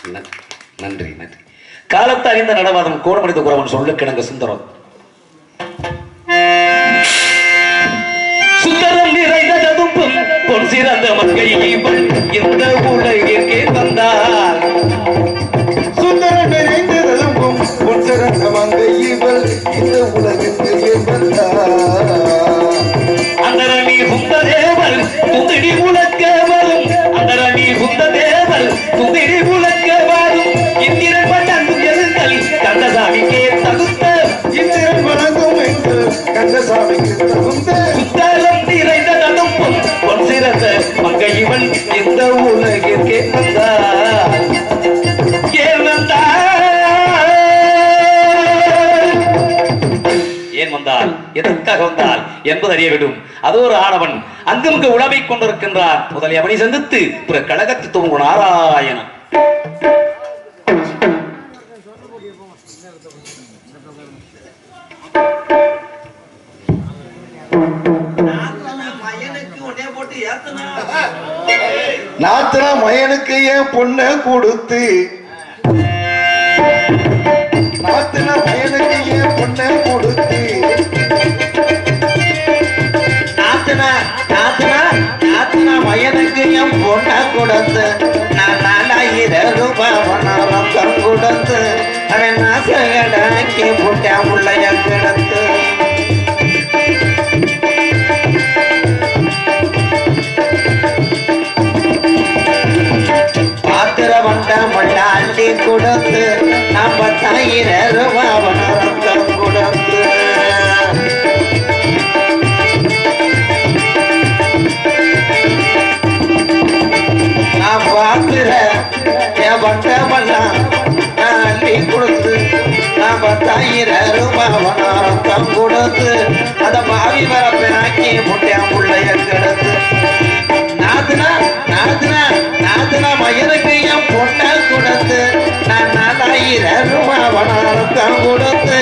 நன்றி நன்றி. காலத்தை அறிந்த நடவாதம் கோணமணித குறவன் சொல்லு கிடங்க சுந்தரம். சுந்தரம் நிறைந்ததும் பொன் சிறந்த மங்கை இந்த உலகிற்கே வந்தார். சுந்தரம் நிறைந்ததும் பொன் சிறந்த மங்கை இந்த உலகிற்கே வந்தார். அந்தரணி குந்ததேவர் துதிடி முழக்க வரும். அந்தரணி குந்ததேவர் துதிடி முழக்க வரும். இந்திரன் வணங்கும் எழுந்தல் கந்தசாமிக்கே தகுந்த. இந்திரன் வணங்கும் எங்கள் கந்தசாமிக்கு தகுந்த. சுந்தரம் நிறைந்த தடுப்பும் பொன் சிறந்த மங்கை இவள் இந்த உலகிற்கே வந்தார். ஏன் வந்தால் எதற்காக வந்தால் என்பது அறிய வேண்டும். அது ஒரு ஆடவன் அங்குமிங்கு உழவை கொண்டிருக்கின்றார். முதலில் அவனை சந்தித்து பிற கழகத்து தோங்கு நாராயணன். நாத்தனா மயனுக்கு ஏன் பொண்ணை கொடுத்து. நாத்தனா மயனுக்கு ஏன் பொண்ணை கொடுத்து. நாத்தனா மயனுக்கு என் பொண்ணை கொடுத்து. நான் 4000 ரூபாய் பணம் கொடுத்து அவன் நாசகடாக்கி புட்டா முள்ளைய கிடத்து. மண்டாண்டி கொடுத்து 40,000 ரூபாய் பணம் கொடுத்து. நான் பார்க்கிற என் பண்டமெல்லாம் அள்ளி கொடுத்து 40,000 ரூபாய் பணம் கொடுத்து அத மாவி வரப்பேனாக்கி முட்டையா முள்ளைய கிடத்து. நாத்தனா மயனுக்கு என் பொண்ணை கொடுத்து நான் 4000 ரூபாய் பணம் கொடுத்து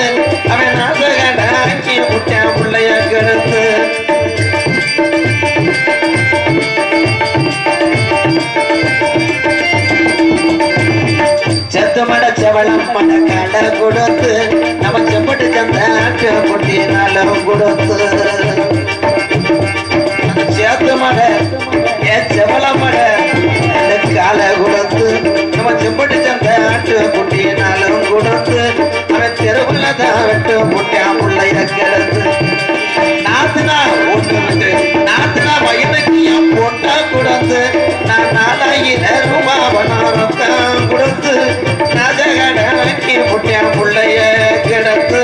அவன் நாசகடாக்கி முட்டையா முள்ளைய கிடத்து. செத்து மட செவளம் மட கடை கொடுத்து நம்ம செம்பட்டு சந்தாட்டு குட்டி நலம் கொடுத்து. சேத்து மட செவள மட காலை கொடுத்து நம்ம செம்பட்டு சந்தாட்டு குட்டி நலம் கொடுத்து அவன் தெருவுல தான் விட்டு முட்டியா முள்ளைய கிடத்து. நாத்தனா பையனுக்கு என் பொண்ணை கொடுத்து நான் 4000 ரூபாய் பணம் கொடுத்து நஜகடாக்கி முட்டியா முள்ளைய கிடத்து.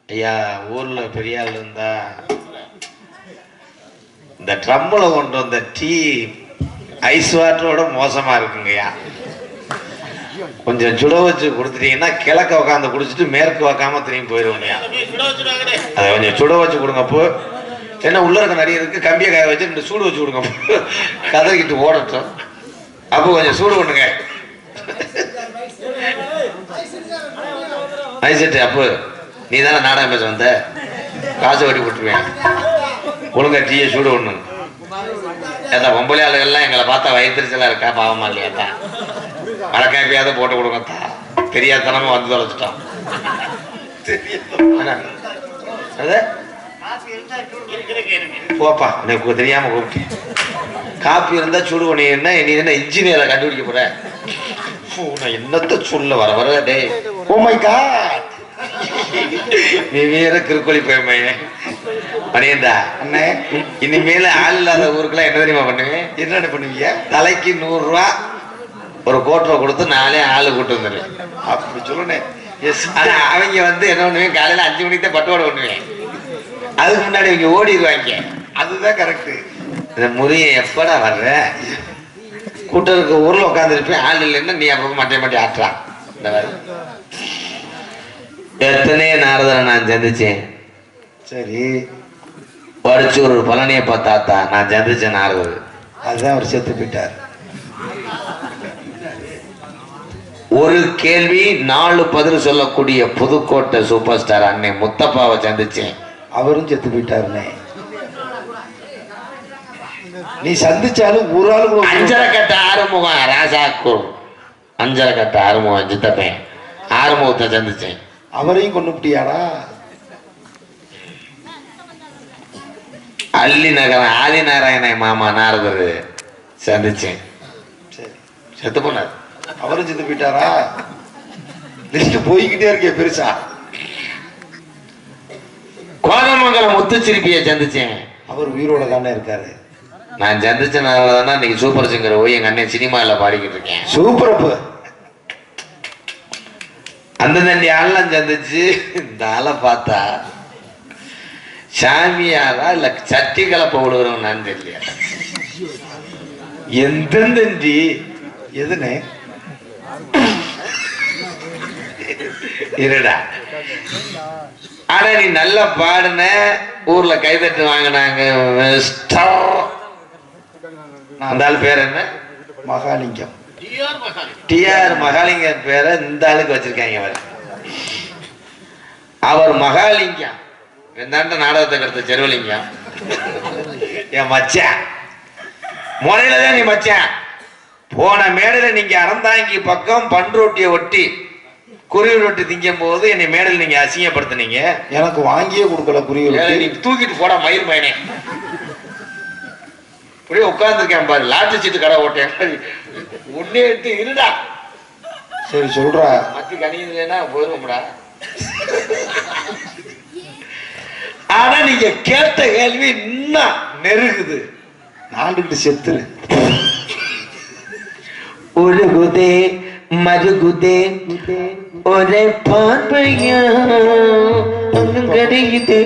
ஐயா ஊர்ல பெரிய ஆள் இருந்தா இந்த ட்ரம்மில் கொண்டு வந்த டீ ஐஸ் வாட்டரோட மோசமா இருக்குங்கய்யா. கொஞ்சம் சுட வச்சு கொடுத்துட்டீங்கன்னா கிழக்க உட்காந்து குடிச்சிட்டு மேற்கு வைக்காம திரும்பி போயிடுவோங்கய்யா. அதை கொஞ்சம் சுட வச்சு கொடுங்கப்போ. என்ன உள்ள இருக்க நிறைய இருக்கு கம்பியை காய வச்சு 2 சூடு வச்சு கொடுங்க. கதறிக்கிட்டு ஓடட்டும். அப்போ கொஞ்சம் சூடு பண்ணுங்க. ஐசட்டு அப்போ நீ தானே நாடகம் பேச வந்த காசை வட்டி போட்டுருவேன். ஒழுங்கா டீயை சூடு ஒண்ணு. ஏதா பொம்பளை ஆளுகள்லாம் எங்களை பார்த்தா வயிற்றுச்சலா இருக்கா பாவமா இல்லையாத்தா மழைக்காப்பியாவது போட்டு கொடுங்கத்தா. தெரியாதனமா வந்து தொலைச்சிட்டோம். போப்பா எனக்கு தெரியாம கூப்பிட்டேன். காப்பி இருந்தா சுடு பண்ணி என்ன நீ என்ன இன்ஜினியரை கண்டுபிடிக்க போற. நான் என்னத்த சொல்ல வர வர டே. ஓ மை காட் நீ வேற கிருக்கோழி போயமே மணியந்தா அண்ணே. இனிமேல ஆள் இல்லாத ஊருக்குலாம் என்ன தெரியுமா பண்ணுவேன்? என்ன பண்ணுவீங்க? தலைக்கு 100 ரூபா ஒரு கோட்டரை கொடுத்து 4 ஆளு கூட்டு வந்துடுவேன். அப்படி சொல்லுனேன். ஆனா அவங்க வந்து என்ன பண்ணுவேன்? காலையில 5 மணிக்கு தான் பட்டோட பண்ணுவேன். அதுக்கு முன்னாடி இவங்க ஓடிடுவாங்க. அதுதான் கரெக்டு. இந்த முறிய எப்படா வர்ற கூட்டம் இருக்க ஊர்ல உட்காந்துருப்பேன். ஆள் இல்லைன்னா நீ அப்பப்போ மட்டை ஆட்டுறான். இந்த மாதிரி எத்தனையோ நாரதனை நான் சந்திச்சேன். சரி படிச்சூர் பழனியை பார்த்தாத்தா நான் சந்திச்சேன் நாரதர். அதுதான் அவர் செத்து போயிட்டார். ஒரு கேள்வி 4 பதில் சொல்லக்கூடிய புதுக்கோட்டை சூப்பர் ஸ்டார் அன்னை முத்தப்பாவை சந்திச்சேன். அவரும் செத்து போயிட்டாருனே. நீ சந்திச்சாலும் ஒரு ஆளு கூட அஞ்சரை கட்ட ஆறுமுகம் ராசாக்கு அஞ்சரை கட்ட ஆறுமுகம் சித்தப்பேன் ஆறுமுகத்தை சந்திச்சேன். அவரையும் கொண்டுட்டியாடா? அள்ளி நகரம் ஆதிநாராயண மாமா நாரதர் சந்திச்சேன். சரி, செத்து போனார். அவரும் செத்து போயிட்டாரா? லிஸ்ட் போய்கிட்டே இருக்கே பெருசா. கோதமங்கலம் முத்துச்சிருப்பியை சந்திச்சேன். அவர் உயிரோட தானே இருக்காரு. நான் சந்திச்சனாலதான் இன்னைக்கு சூப்பர் சிங்கர் போய் எங்க அண்ணன் சினிமாவில் பாடிக்கிட்டு இருக்கேன். சூப்பரப்பு. அந்த தண்டி ஆள்லாம் சந்திச்சு இந்த ஆளை பார்த்தா சாமியாரா இல்ல சட்டி கலப்ப விடுகிறவனான்னு தெரியல. எந்தெந்தண்டி எதுனே இருடா. ஆனா நீ நல்லா பாடுன, ஊர்ல கைதட்டு வாங்கினாங்க. அந்த ஆள் பேர் என்ன? மகாலிங்கம். டிஆர் மகாலிங்கம் பேரை இந்த ஆளுக்கு வச்சிருக்காங்க. அவர் மகாலிங்கம். எந்தாண்ட நாடகத்தை கருத்த செருவலிங்கம் என் மச்சான். முறையில தான் நீ மச்சான். போன மேடையில நீங்க அறந்தாங்கி பக்கம் பண்ரோட்டியை ஒட்டி குருவி ரொட்டி திங்கும் போது என்னை மேடையில் நீங்க அசிங்கப்படுத்தினீங்க. எனக்கு வாங்கியே கொடுக்கல குருவி. நீ தூக்கிட்டு போட மயிர் பயனே. இப்படியே உட்கார்ந்துருக்கேன் பாரு, லாட்சி சீட்டு கடை ஓட்டேன். உடனே எடுத்து இருடா. சரி சொல்றா. மத்தி கணிதா போயிருவோம்டா. ஆனா நீங்க கேட்ட கேள்வி இன்னும் நெருகுது. நாண்டுகிட்டு செத்துரு. உருகுதே மருகுதே ஒரே பார்வையா அங்கும் கரையுதே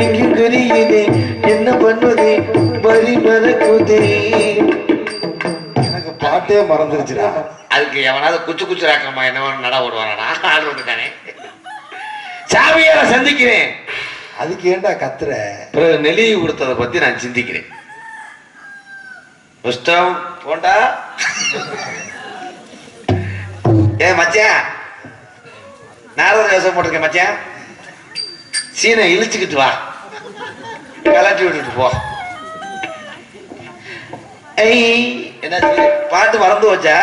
இங்கும் கரையுதே என்ன பண்ணுதே வரி மறக்குதே. எனக்கு பாட்டே மறந்துருச்சுடா. அதுக்கு எவனாவது குச்சு குச்சு ராக்கமா என்ன நட ஓடுவானா? ஆள் வந்துட்டானே. சாமியார சந்திக்கிறேன். அதுக்கு ஏண்டா கத்துற? பிறகு நெளிவு கொடுத்ததை பத்தி நான் சிந்திக்கிறேன். புஷ்டம் போண்டா. ஏ மச்சான், நாரத வேஷம் போட்டிருக்கேன் மச்சான். சீனை இழிச்சுக்கிட்டு வா, கலட்டி விட்டுட்டு போ. என்ன பாட்டு மறந்து வச்சா?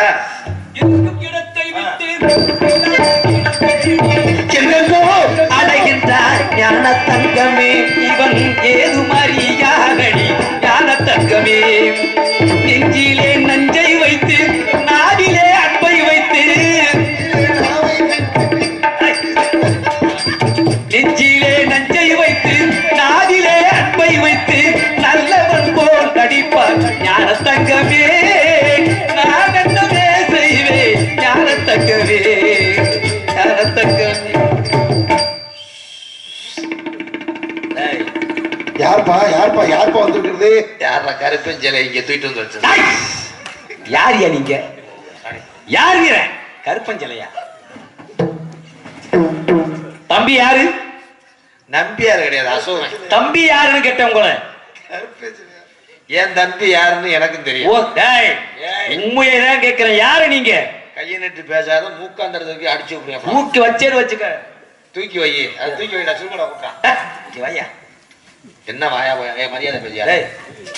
அடைகின்றார் ஞான தங்கமே இவன் ஏது மரியாதடி ஞான தங்கமே. நெஞ்சிலே நஞ்சை வைத்து நாடிலே அன்பை வைத்து நெஞ்சிலே நஞ்சை வைத்து நாடிலே அன்பை வைத்து நல்லவன் போல் நடிப்பார் ஞான தங்கமே. நான் என்னவே செய்வேன் ஞான தங்கமே ஞான தங்கமே. யார்பா யார்பா யார்பா வந்துருக்குறது? யாரா கருப்பன் சிலை இங்க தூக்கிட்டு வந்து வச்சு? யாரியா நீங்க? யாருங்கிற கருப்பன் சிலையா? தம்பி யாரு? நம்பியார் கிடையாது, அசோகன். தம்பி யாருன்னு கேட்டேன் உங்களை. என் தம்பி யாருன்னு எனக்கும் ஓ தெரியும். டேய், உண்மையதான் கேட்கிறேன். யாரு நீங்க? கையை நட்டு பேசாத மூக்காந்தரத்துக்கு அடிச்சு விடுறேன். மூக்கு வச்சேன்னு வச்சுக்க. தூக்கி வை, அது தூக்கி வைடா. சுருக்கடா கூட்டான். வையா. என்ன வாயா போயா மரியாதை பேசியா? டேய்,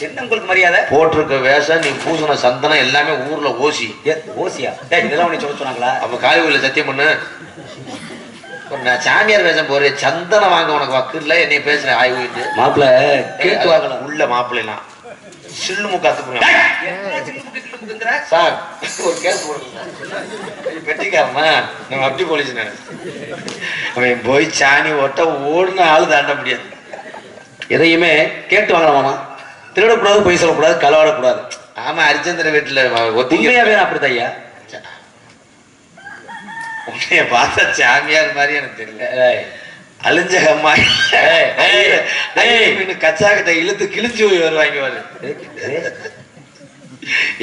என்ன உங்களுக்கு மரியாதை? போட்டிருக்க வேஷம், நீ பூசண சந்தனம் எல்லாமே ஊர்ல ஓசி. ஓசியா? டேய், இதெல்லாம் உன்னை சொல்ல சொன்னாங்களா? அப்ப காளி கோயில சத்தியம் பண்ணு. நான் சாமியார் வேஷம் போறேன், சந்தனம் வாங்க உனக்கு வக்கு இல்ல. என்னை பேசுறேன் ஆய்வு மாப்பிள்ள கேட்டு வாங்கலாம். உள்ள மாப்பிள்ளைலாம் சில்லு முக்காத்து சார் ஒரு கேஸ் போடுங்க. பெட்டிக்காரனா நம்ம அப்படி போலீஸ் அவன் போய் சாணி ஓட்ட ஓடுன ஆளு தாண்ட முடியாது. எதையுமே கேட்டு வாங்கலாமா? திருடக்கூடாது, பொய் சொல்லக்கூடாது, களவாடக்கூடாது. ஆமா, ஹரிச்சந்திர வீட்டுல உண்மையா வேணும் அப்படித்தான். உன்னைய பார்த்தா சாமியார் மாதிரி எனக்கு தெரியல. அழிஞ்சகம்மா கச்சா கிட்ட இழுத்து கிழிச்சு போய் வருவாங்க பாரு.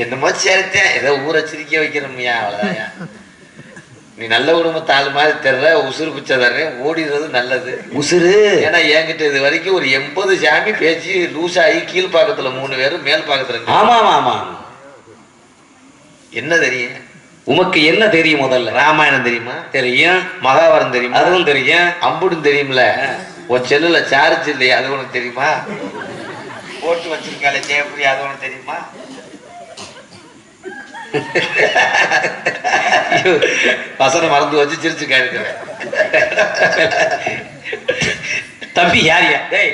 என்னமோ சேர்த்தேன், ஏதோ ஊரை சிரிக்க வைக்கிறோம்யா, அவ்வளவுதான். நீ நல்ல குடும்பத்தை ஆள் மாதிரி தெரியல, உசுறு பிச்சை தர்றேன், ஓடிடுறது நல்லது. உசுறு ஏன்னா என்கிட்ட இது வரைக்கும் ஒரு 80 சாமி பேச்சு லூஸ் ஆகி கீழ் பாக்கத்துல 3 பேரும் மேல் பாக்கத்துல. ஆமா ஆமா ஆமா. என்ன தெரியும் உமக்கு? என்ன தெரியும்? முதல்ல ராமாயணம் தெரியுமா? தெரியும். மகாபாரதம் தெரியுமா? அதுவும் தெரியும். அம்புடும் தெரியும்ல. உன் செல்லுல சார்ஜ் இல்லையா? அது உனக்கு தெரியுமா? போட்டு வச்சிருக்காளே ஜெயபுரி, அது ஒண்ணு தெரியுமா? வசன மறந்து வச்சு சிரிச்சுக்காரு தம்பி யாரியா? டேய்,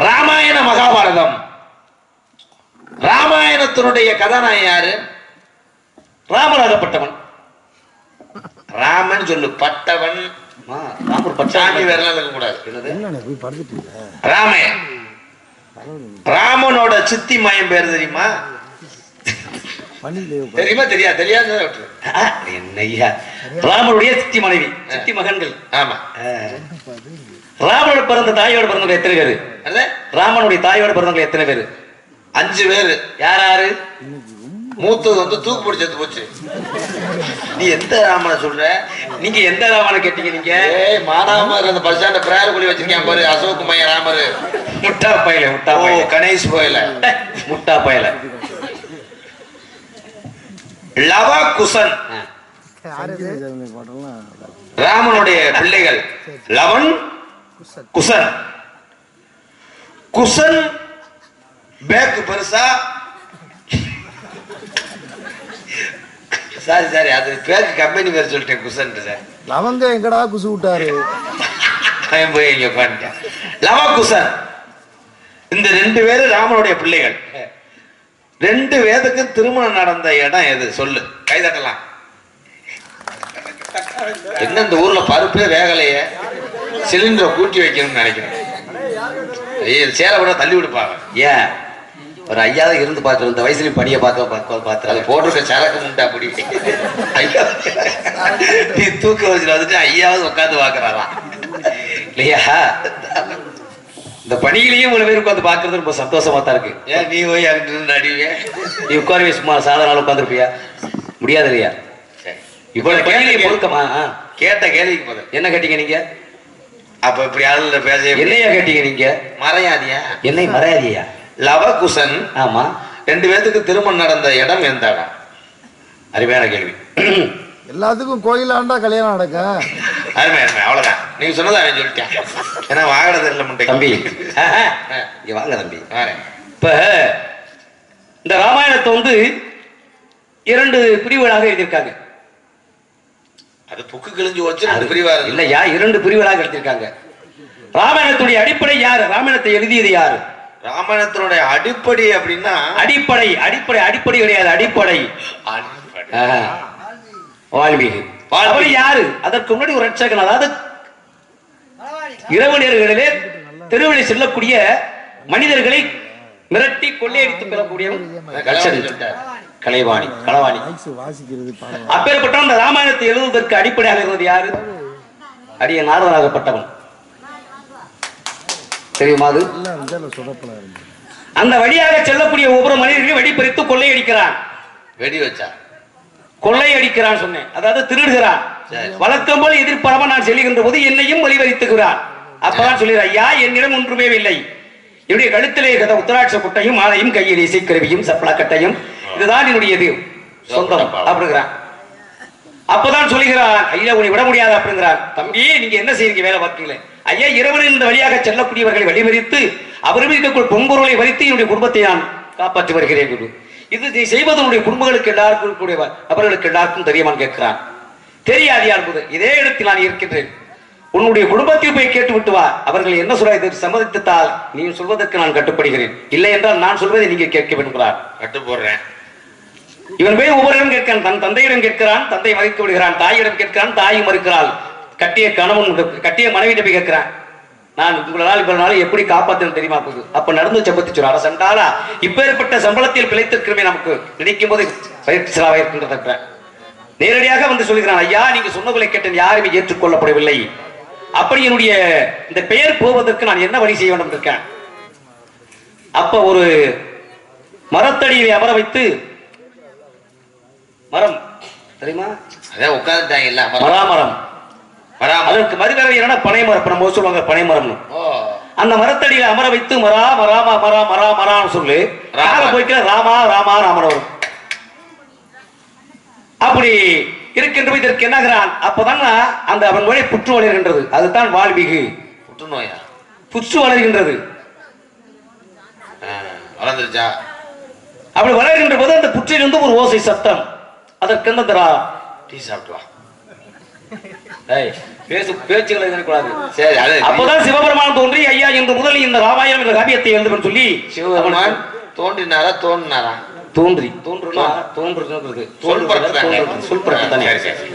ராமாயண மகாபாரதம், ராமாயணத்தினுடைய கதாநாயகன் யாரு? ராமராகப்பட்டவன். ராமன் சொல்லு, பட்டவன். ராமர் சாமி பட்டாமி வரலாம் இருக்க கூடாது. படுத்துட்டு ராமன், ராமனோட சித்தி மயம் பேர் தெரியுமா? தெரியுமா? தெரியாது. என்னையா? ராமனுடைய சித்தி மனைவி, சித்தி மகன்கள். ஆமா. ராமனோட பிறந்த தாயோட பிறந்தவங்க எத்தனை பேரு? ராமனுடைய தாயோட பிறந்தவங்க எத்தனை பேரு? 5 பேரு. யாரு? மூத்தது வந்து தூக்கு பிடிச்சி செத்து போச்சு. நீ எந்த ராமனை சொல்ற? நீங்க எந்த ராமனை கேட்டீங்க? நீங்க மானாமர் அந்த பஸ் ஸ்டாண்ட பிரேயர் பண்ணி வச்சிருக்கேன் பாரு, அசோக் மைய ராமர். முட்டா பயல, முட்டா பயல, கணேஷ் போயல, முட்டா பயல. லவ குசன் ராமனுடைய பிள்ளைகள். லவன், குசன். குசன் பேக்கு பெருசா. சாரி, அது பேக்கு கம்பெனி பேர் சொல்லிட்டேன். குசன் லவங்க எங்கடா குசு விட்டாரு? போய் இங்க உட்காந்துட்டேன். லவ குசன், இந்த 2 பேரு ராமனுடைய பிள்ளைகள். 2 பேருக்கும் திருமணம் நடந்த இடம் எது சொல்லு, கைதட்டலாம். என்ன இந்த ஊர்ல பருப்பே வேகலையே, சிலிண்டரை கூட்டி வைக்கணும்னு நினைக்கிறேன். சேர விட தள்ளி விடுப்பாங்க. ஏன் ஒரு ஐயாவது இருந்து பார்த்து இந்த வயசுலயும் படிய பார்த்து அது போட்டிருக்க சரக்கு முண்டா அப்படி ஐயா நீ தூக்க வச்சுட்டு வந்துட்டு ஐயாவது உட்காந்து பாக்குறாரா இல்லையா? இந்த பணியிலையும் இவ்வளவு பேர் உட்காந்து பாக்குறது ரொம்ப சந்தோஷமா தான் இருக்கு. ஏன் நீ போய் அங்கிட்டு அடிவே? நீ உட்காருவே, சும்மா சாதாரண உட்காந்துருப்பியா? முடியாது இல்லையா? இவ்வளவு பணியிலையும் பொருத்தமா? கேட்ட கேள்விக்கு போதும். என்ன கேட்டீங்க நீங்க? அப்ப இப்படி ஆளுல பேச என்னையா கேட்டீங்க நீங்க? மறையாதியா? என்னை மறையாதியா? லவகுசன். ஆமா. 2 பேத்துக்கு திருமணம் நடந்த இடம் எந்த இடம்? அருமையான கேள்வி. எல்லாத்துக்கும் கோயிலாண்டா கல்யாணம் நடக்க. அருமை, அவ்வளவுதான். நீங்க சொன்னதை அவன் சொல்லிட்டேன். ஏன்னா வாகனது இல்லை முட்டை. தம்பி இங்க வாங்க தம்பி. இப்ப இந்த ராமாயணத்தை வந்து 2 பிரிவுகளாக எழுதியிருக்காங்க. அது புக்கு கிழிஞ்சு வச்சு அது பிரிவா இல்லையா? 2 பிரிவுகளாக எழுதியிருக்காங்க. ராமாயணத்துடைய அடிப்படை யாரு? ராமாயணத்தை எழுதியது யாரு? ராமாயணத்தினுடைய அடிப்படை அப்படின்னா அடிப்படை கிடையாது. அடிப்படை வால்மீகி. அவர் யாரு? அதற்கு முன்னாடி ஒரு ரட்சகன். அதாவது இரவு நேரங்களிலே தெருவில் செல்லக்கூடிய மனிதர்களை மிரட்டி கொள்ளையடித்து பெறக்கூடியவன் களவாணி. அப்பேற்பட்ட அந்த ராமாயணத்தை எழுதுவதற்கு அடிப்படையாக இருந்தது யாரு? அடிய நாரதனாகப்பட்டவன். தெரியுமா? அது அந்த வழியாக செல்லக்கூடிய ஒவ்வொரு மனிதர்களையும் வெடிப்பறித்து கொள்ளையடிக்கிறான். வெடி வச்சா கொள்ளையடிக்கிறான் சொன்னேன். அதாவது திருடுகிறான். வழக்கம் போல எதிர்பாராம நான் செல்கின்ற போது என்னையும் வழிவரித்துகிறான். அப்பதான் சொல்லுகிறார், ஐயா என்னிடம் ஒன்றுமே இல்லை. என்னுடைய கழுத்திலே உத்தராட்ச குட்டையும் மாலையும் கையில் இசைக்கருவியும் சப்பளக்கட்டையும் இதுதான் என்னுடையது சொந்தம் அப்படிங்கிறான். அப்பதான் சொல்லுகிறான், ஐயா உன்னை விட முடியாது அப்படிங்கிறான். தம்பி நீங்க என்ன செய்றீங்க? வேலை பார்க்கல. ஐயா இரவனின் இந்த வழியாக செல்லக்கூடியவர்களை வழிமறித்து அவர்களுக்கு பொன்பொருளை வரித்து என்னுடைய குடும்பத்தை நான் காப்பாற்றி வருகிறேன். இது செய்வது உன்னுடைய குடும்பங்களுக்கு எல்லாருக்கும் அவர்களுக்கு எல்லாருக்கும் தெரியுமான்னு கேட்கிறான். தெரியாது யாருக்குது. இதே இடத்தில் நான் இருக்கின்றேன். உன்னுடைய குடும்பத்தில் போய் கேட்டு விட்டு வா. அவர்கள் என்ன சொல்ற சம்மதித்தால் நீ சொல்வதற்கு நான் கட்டுப்படுகிறேன். இல்லை என்றால் நான் சொல்வதை நீங்க கேட்க வேண்டுகிறார். கட்டுப்போடுறேன். இவன் போய் ஒவ்வொருவரும் கேட்கிறான். தன் தந்தையிடம் கேட்கிறான், தந்தை மறுத்து விடுகிறான். தாயிடம் கேட்கிறான், தாயும் மறுக்கிறாள். கட்டிய கணவன் கட்டிய மனைவியிடம் போய் கேட்கிறான், நான் உங்களால் இவ்வளவு நாள் எப்படி காப்பாற்றணும் தெரியுமா? போகுது அப்ப நடந்து சம்பத்தி சொல்றாரு. சண்டாளா இப்பேற்பட்ட சம்பளத்தில் பிழைத்திருக்கிறமே நமக்கு நினைக்கும் போது பயிற்சியாக இருக்கின்ற நேரடியாக வந்து சொல்கிறான், ஐயா நீங்க சொன்னவர்களை கேட்டேன், யாருமே ஏற்றுக்கொள்ளப்படவில்லை. அப்படி என்னுடைய இந்த பெயர் போவதற்கு நான் என்ன வழி செய்ய வேண்டும் இருக்கேன். அப்ப ஒரு மரத்தடியை அமர வைத்து, மரம் தெரியுமா? அதான் உட்கார்ந்துட்டாங்க. மராமரம். அதற்கு மறுதடவை என்னன்னா பனைமரம். நம்ம சொல்லுவாங்க பனைமரம்னு. அந்த மரத்தடியில அமர வைத்து மரா மராமா மரா மரா மரான்னு சொல்லு போய்க்கிற ராமா ராமா ராமன் வரும். அப்படி இருக்கின்ற இதற்கு என்னாகிறான்? அப்பதான் அந்த அவன் மொழி புற்று வளர்கின்றது. அதுதான் வால்மீகி. புற்றுநோயா? புற்று வளர்கின்றது. வளர்ந்துருச்சா? அப்படி வளர்கின்ற போது அந்த புற்றிலிருந்து ஒரு ஓசை சத்தம். அதற்கு அந்த டீ சாப்பிட்டு வா. பேச்சுகளை இருக்கக்கூடாது. சரி, அது அப்பதான் சிவபெருமான் தோன்றி ஐயா என்று முதலில் இந்த ராமாயணம் என்ற காவியத்தை எழுதுன்னு சொல்லி சிவபெருமான் தோன்றினாரா தோன்றினாரா? தோன்றி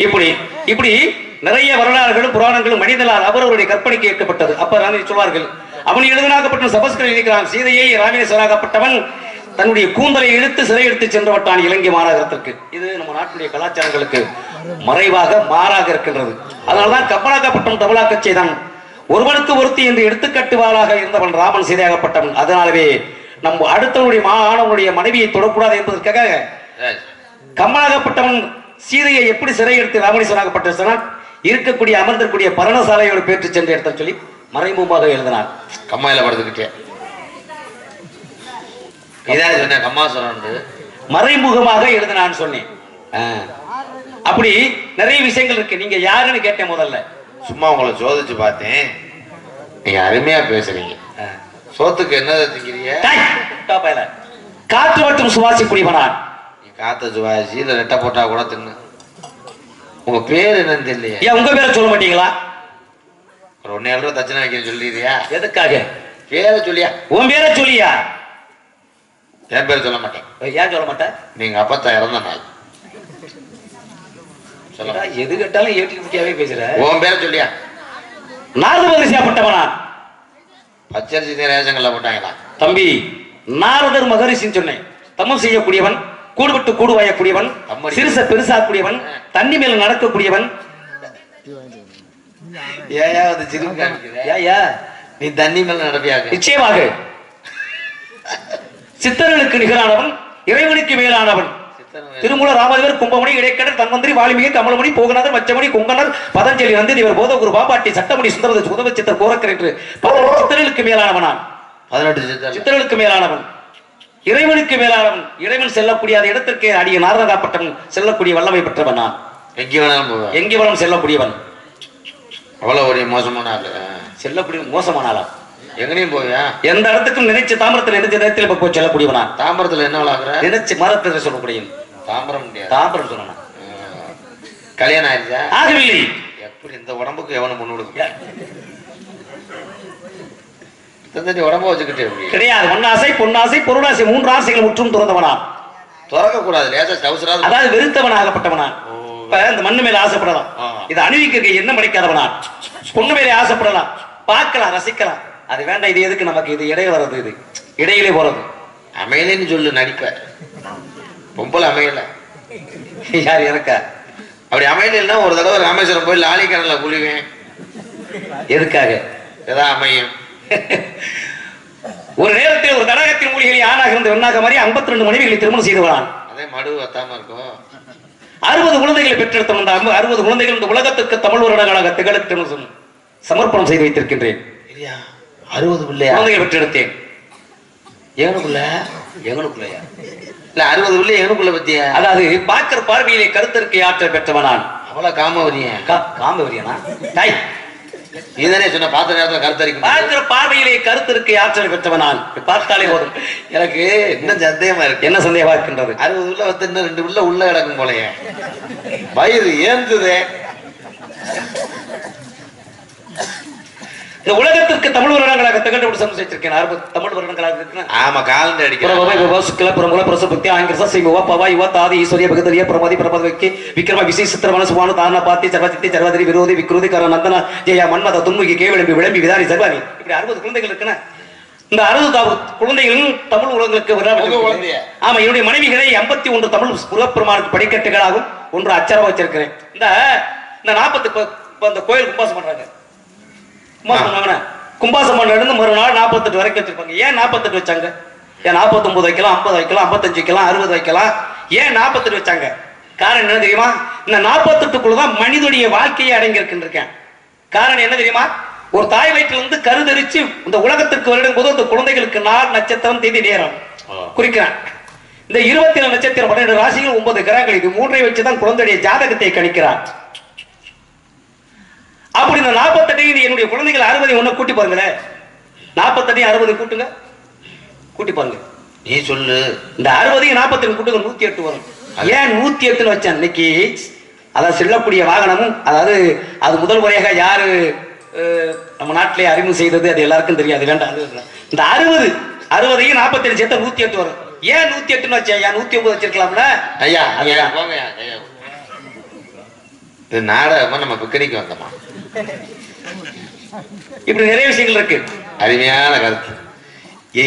இப்படி இப்படி நிறைய வரலாறுகளும் புராணங்களும் மனிதனால் அவரவருடைய கற்பனைக்கு ஏற்கப்பட்டது. அப்ப ராமி சொல்வார்கள், அவன் எழுதனாகப்பட்ட சபஸ்கரன் இருக்கிறான். சீதையை ராமேஸ்வராகப்பட்டவன் தன்னுடைய கூந்தலை இழுத்து சிறை எடுத்து சென்றவட்டான் இலங்கை மாநகரத்திற்கு. இது நம்ம நாட்டுடைய கலாச்சாரங்களுக்கு மறைவாக மாறாக இருக்கின்றது. அதனால்தான் கப்பலாக்கப்பட்டவன் தமிழாக்கச் செய்தான். ஒருவனுக்கு ஒருத்தி என்று எடுத்துக்கட்டுவாளாக இருந்தவன் ராமன் சீதையாகப்பட்டவன். அதனாலவே நம்ம அடுத்தவனுடைய ஆணவனுடைய மனைவியை தொடக்கூடாது என்பதற்காக கம்மலாகப்பட்டவன் சீதையை எப்படி சிறை எடுத்து ராமேஸ்வராகப்பட்ட இருக்கக்கூடிய அமர்ந்திருக்கூடிய பரணசாலையோடு பேற்று சென்று எடுத்த சொல்லி மறைமுகமாக எழுதினான். கம்மாயில படுத்துக்கிட்டே இதான் சொன்ன கம்மாசுரன் மறைமுகமாக எழுதினான்னு சொன்னேன். அப்படி நிறைய விஷயங்கள் இருக்கு. நீங்க யாருன்னு கேட்டேன் முதல்ல. சும்மா உங்களை சோதிச்சு பார்த்தேன். நீங்க அருமையா பேசுறீங்க. சோத்துக்கு என்ன திங்கிறீங்க? காற்று மட்டும் சுவாசிக்கூடியவனான். நீ காத்த சுவாசி இல்ல ரெட்டை போட்டா கூட தின்னு. உங்க பேர் என்னன்னு தெரியலையா? ஏன் உங்க பேரை சொல்ல மாட்டீங்களா? ஒரு 1,000 ரூபாய் தட்சணை வைக்க சொல்லிடுறியா? எதுக்காக? பேரை சொல்லியா? உன் பேரை சொல்லியா? என் பேர் சொல்ல மாட்டேன். ஏன் சொல்ல மாட்டேன்? நீங்க அப்பத்தா இறந்த நாள் சொல்ல. எது கேட்டாலும் ஏற்றியாவே பேசுற. உன் பேரை சொல்லியா? நாரதரிசியாப்பட்டவனா? பச்சரிசி ரேஷங்கள்ல போட்டாங்களா? தம்பி, நாரதர் மகரிஷின்னு சொன்னேன். தமம் செய்யக்கூடியவன், கூடுபட்டு கூடு வாயக்கூடியவன், சிறுச பெருசாக்கூடியவன், தண்ணி மேல நடக்கக்கூடியவன். ஏயா வந்து சிறுயா நீ தண்ணி மேல நடப்பியாக? நிச்சயமாக சித்தர்களுக்கு நிகரானவன், இறைவனுக்கு மேலானவன். திருமூல ராமதேவர், கும்பமணி, இடைக்கடர், தன்வந்திரி, வால்மீகி, கமலமணி, போகநாதர், மச்சமணி, கொங்கணர், பதஞ்சலி, நந்தி, இவர் போத குரு, பாபாட்டி, சட்டமணி, சுந்தர, சுதவ சித்தர், கோரக்கர் என்று 18 சித்தர்களுக்கு மேலானவனான். 18 சித்தர்களுக்கு மேலானவன், இறைவனுக்கு மேலானவன். இறைவன் செல்லக்கூடிய இடத்திற்கு அடிய நாரதராகப்பட்டவன் செல்லக்கூடிய வல்லமை பெற்றவன். நான் எங்கே வேணாலும் போவேன். எங்கே வேணாலும் செல்லக்கூடியவன். அவ்வளவு ஒரு மோசமான ஆளு. செல்லக்கூடிய மோசமான ஆளா? எங்கனையும் போவியா? எந்த இடத்துக்கும் நினைச்ச தாமிரத்தில் நினைச்ச நேரத்தில் போய் செல்லக்கூடியவனா? தாம்பரத்துல என்ன ஆகுற? நினைச்சு மரத்தில் சொல்லக்கூடிய தாம்பரம் முடியாது. தாம்பரம் சொன்னா கல்யாணம் ஆயிடுச்சா? ஆகவில்லை. எப்படி இந்த உடம்புக்கு எவனை முன்னு கொடுக்க? உடம்ப வச்சுக்கிட்டே கிடையாது. மண்ணாசை, பொன்னாசை, பொருளாசை, 3 ஆசைகள் முற்றும் துறந்தவனா. துறக்க கூடாது. லேசா சவுசராது. அதாவது வெறுத்தவனாகப்பட்டவனா. இப்ப இந்த மண்ணு மேல ஆசைப்படலாம். இதை அணிவிக்க என்ன மடிக்காதவனா. பொண்ணு மேலே ஆசைப்படலாம், பார்க்கலாம், ரசிக்கலாம். அது வேண்டாம். இது எதுக்கு நமக்கு? இது இடையில வர்றது. இது இடையிலே போறது. அமையலன்னு சொல்லு நடிப்ப. பொம்பளை அமையல. யார் எனக்கா? அப்படி அமையலன்னா ஒரு தடவை ராமேஸ்வரம் போய் லாலி கடல்ல குளிவேன். எதுக்காக? ஏதா அமையும். ஒரு நேரத்தில் ஒரு தடாகத்தின் மூலிகளை ஆணாக இருந்து வெண்ணாக மாதிரி 52 மனைவிகளை திருமணம் செய்துவான். அதே மடு வத்தாம இருக்கும். 60 குழந்தைகளை பெற்றெடுத்த 60 குழந்தைகள் இந்த உலகத்துக்கு தமிழ் வருடங்களாக திகழட்டும் சமர்ப்பணம் செய்து வைத்திருக்கின்றேன். 60 பிள்ளையா? குழந்தைகளை பெற்றெடுத்தேன். எவனுக்குள்ள? எவனுக்குள்ளையா? இல்ல 60 பிள்ளை எவனுக்குள்ள பத்தியா? அதாவது பார்க்கிற பார்வையிலே கருத்திற்கை ஆற்றல் பெற்றவனான். அவ்வளவு காமவரியா? காமவரியனா? தாய் இதனே சொன்ன பார்த்த நேரத்தில் கருத்தரிக்கும். பார்க்கிற பார்வையிலே கருத்திற்கை ஆற்றல் பெற்றவனான். பார்த்தாலே போதும். எனக்கு இன்னும் சந்தேகமா இருக்கு. என்ன சந்தேகமா இருக்கின்றது? 60 உள்ள வந்து இன்னும் 2 உள்ள உள்ள கிடக்கும் போலயே. வயிறு ஏந்துதே. இந்த உலகத்திற்கு தமிழ் வருடங்களாக திகழ்ந்து சமைச்சிருக்கேன். 60 தமிழ் வருடங்களாக இருக்கிறேன். ஆமா, காலண்டர் அடிக்கிறேன். விக்ரம விசை சித்திரவன சுவானு தாரண பாத்தி சர்வசித்தி சர்வதிரி விரோதி விக்ரோதி கர நந்தன ஜெயா மன்மத துன்முகி கேவிளம்பி விளம்பி விதாரி சர்வாரி. இப்படி 60 குழந்தைகள் இருக்குன்னா இந்த 60 குழந்தைகளும் தமிழ் உலகங்களுக்கு. ஆமா, என்னுடைய மனைவிகளை 51 தமிழ் புலப்பெருமானுக்கு படிக்கட்டுகளாகும் 1 அச்சரம் வச்சிருக்கிறேன். இந்த 40 இந்த கோயில் கும்பாசம் பண்றாங்க. கும்பாசம் இருந்து மறுநாள் 48 வரைக்கும் வச்சிருப்பாங்க. ஏன் 48 வச்சாங்க? ஏன் 49 வைக்கலாம், 50 வைக்கலாம், 55 வைக்கலாம், 60 வைக்கலாம்? ஏன் 48 வச்சாங்க? காரணம் என்ன தெரியுமா? இந்த 48க்குள்ளதான் மனிதனுடைய வாழ்க்கையை அடங்கி இருக்கின்றேன். காரணம் என்ன தெரியுமா? ஒரு தாய் வயிற்றிலிருந்து கருதரிச்சு இந்த உலகத்திற்கு வருடம் போது அந்த குழந்தைகளுக்கு நாள், நட்சத்திரம், தேதி, நேரம் குறிக்கிறான். இந்த 24 நட்சத்திரம் 12 ராசிகள் 9 கிரகங்கள் இது 3ஐ வச்சுதான் குழந்தையுடைய ஜாதகத்தை கணிக்கிறான். அப்படி இந்த 48 என்னுடைய குழந்தைகள் 60 ஒண்ணு கூட்டி பாருங்களேன். 48 60 கூட்டுங்க, கூட்டி பாருங்க. நீ சொல்லு. இந்த 60 40 கூட்டுக்கு 108 வரும். ஏன் 108 வச்சேன் இன்னைக்கு? அதான் செல்லக்கூடிய வாகனமும், அதாவது அது முதல் முறையாக யாரு நம்ம நாட்டிலே அறிமுகம் செய்தது அது எல்லாருக்கும் தெரியாது, வேண்டாம். இந்த 60 60 47 சேர்த்தா 108 வரும். ஏன் 108 வச்சேன்? ஏன் 109 வச்சிருக்கலாம்ல? ஐயா போங்க ஐயா. இது நாடகமா நம்ம பிக்கனிக்கு வந்தோமா? இப்படி நிறைய விஷயங்கள் இருக்கு. அருமையான கருத்து.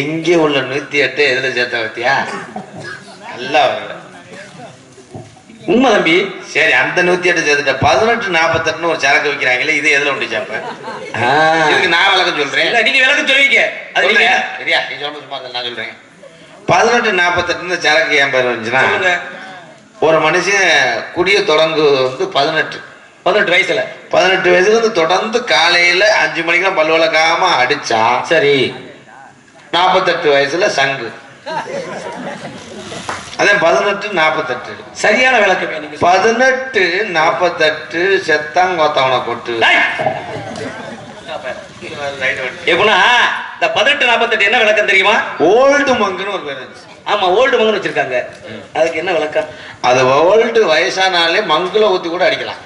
எங்கே உள்ள 108 எதுல சேர்த்த பத்தியா? நல்லா வரல. உண்மை தம்பி. சரி, அந்த 108 சேர்த்துட்ட 18 48 ஒரு சரக்கு வைக்கிறாங்களே, இது எதுல உண்டு சாப்ப? இதுக்கு நான் விளக்கம் சொல்றேன். இல்ல, நீங்க விளக்கம் சொல்லுவீங்க. அது சரியா? நீ சொல்ல சும்மா நான் சொல்றேன். 18 48 சரக்கு ஏன் பேர் வந்துச்சுன்னா, ஒரு மனுஷன் குடிய தொடங்கு வந்து 18 வயசுல 18 வயசுல இருந்து தொடர்ந்து காலையில 5 மணிக்கெல்லாம் பல்லு விளக்காம அடிச்சா, சரி 48 வயசுல சங்கு. அதே 18 48 சரியான விளக்கம். 18 48 செத்தாங்கோத்தவனை கொட்டு. எப்படின்னா இந்த 18 48 என்ன விளக்கம் தெரியுமா? ஓல்டு மங்குன்னு ஒரு பேர் இருந்துச்சு. ஆமா, ஓல்டு மங்குன்னு வச்சிருக்காங்க. அதுக்கு என்ன விளக்கம்? அது ஓல்டு வயசானாலே மங்குல ஊத்தி கூட அடிக்கலாம்.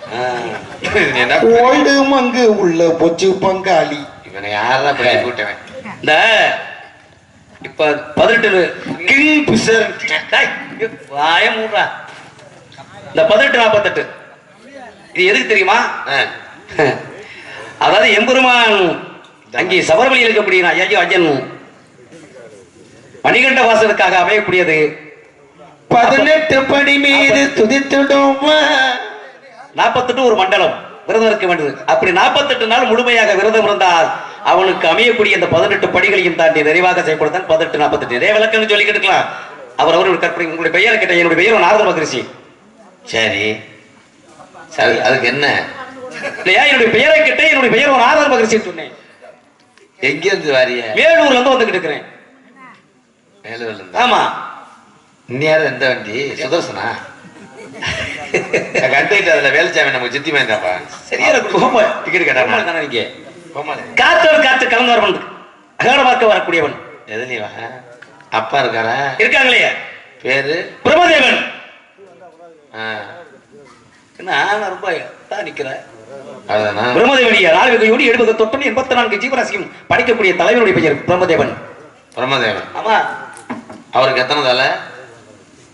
என்ன ஓல்டு மங்கு உள்ள பொச்சு பங்காளி. இவனை யாரா போய் கூட்டவன்? இந்த இப்ப 18 கிங் பிஷர் வாய மூடுறா. இந்த 18 48 இது எதுக்கு தெரியுமா? அதாவது எம்பெருமான் அங்கே சபரிமலையில் இருக்கக்கூடிய ஐயோ அஜன் மணிகண்ட வாசலுக்காக அமையக்கூடியது 18 படி மீது துதித்துடும். 48 ஒரு மண்டலம் விரதம் இருக்க வேண்டியது. அப்படி 48 நாள் முழுமையாக விரதம் இருந்தால் அவனுக்கு அமையக்கூடிய இந்த 18 படிகளையும் தாண்டி நிறைவாக செய்யப்படுத்தான் 18 48. இதே விளக்கம்னு சொல்லிக்கிட்டு இருக்கலாம். அவர் கற்பனை. உங்களுடைய பெயரை கேட்ட, என்னுடைய பெயர் நாரத மகரிஷி. சரி சரி, அதுக்கு என்ன இல்லையா? என்னுடைய பெயரை கேட்ட, என்னுடைய பெயர் நாரத மகரிஷி சொன்னேன். எங்க இருந்து வாரிய? வேலூர்ல இருந்து வந்துகிட்டு இருக்கிறேன். வேலூர்ல இருந்து? ஆமா. இன்னும் எந்த வண்டி? சுதர்சனா கண்டிட்டு அதுல வேலைச்சாமி நம்ம சித்தி மேந்தாப்பா. சரியா டிக்கெட் கேட்டாமா? நீங்க காத்தோடு காத்து கலந்தவர்கள் அகரமாக்க வரக்கூடியவன். எது நீ வா? அப்பா இருக்காரா? இருக்காங்களே. பேரு பிரம்மதேவன். நான் ரொம்ப நிக்கிறேன். பிரம்மதேவனியா 4 யோடி 70 தொட்டு 84 ஜீவராசியும் படிக்கக்கூடிய தலைவனுடைய பெயர் பிரம்மதேவன். பிரம்மதேவன். ஆமா. அவருக்கு எத்தனை தலை?